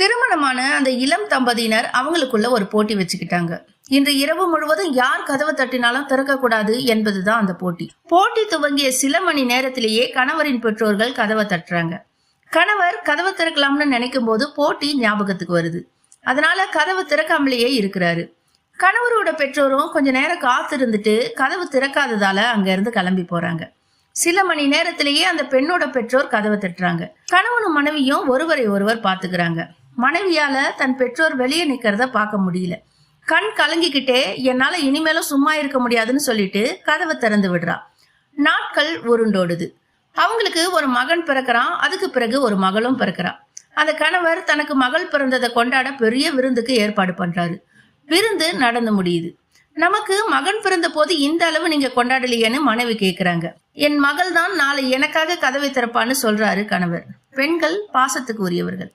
திருமணமான அந்த இளம் தம்பதியினர் அவங்களுக்குள்ள ஒரு போட்டி வச்சுக்கிட்டாங்க. இன்று இரவு முழுவதும் யார் கதவை தட்டினாலும் திறக்க கூடாது என்பதுதான் அந்த போட்டி. போட்டி துவங்கிய சில மணி நேரத்திலேயே கணவரின் பெற்றோர்கள் கதவை தட்டுறாங்க. கணவர் கதவை திறக்கலாம்னு நினைக்கும் போது போட்டி ஞாபகத்துக்கு வருது. அதனால கதவு திறக்காமலேயே இருக்கிறாரு. கணவரோட பெற்றோரும் கொஞ்ச நேரம் காத்து இருந்துட்டு கதவு திறக்காததால அங்க இருந்து கிளம்பி போறாங்க. சில மணி நேரத்திலேயே அந்த பெண்ணோட பெற்றோர் கதவை தட்டுறாங்க. கணவனும் மனைவியும் ஒருவரை ஒருவர் பாத்துக்கிறாங்க. மனைவியால தன் பெற்றோர் வெளியே நிக்கிறத பார்க்க முடியல. கண் கலங்கிக்கிட்டே என்னால இனிமேலும் சும்மா இருக்க முடியாதுன்னு சொல்லிட்டு கதவை திறந்து விடுறா. நாட்கள் உருண்டோடுது. அவங்களுக்கு ஒரு மகன் பிறக்கிறான். அதுக்கு பிறகு ஒரு மகளும் பிறக்கிறான். அந்த கணவர் தனக்கு மகள் பிறந்ததை கொண்டாட பெரிய விருந்துக்கு ஏற்பாடு பண்றாரு. விருந்து நடந்து முடியுது. நமக்கு மகன் பிறந்த போது இந்த அளவு நீங்க கொண்டாடலையேன்னு மனைவி கேக்குறாங்க. என் மகள் தான் நாளை எனக்காக கதவை திறப்பான்னு சொல்றாரு கணவர். பெண்கள் பாசத்துக்கு உரியவர்கள்.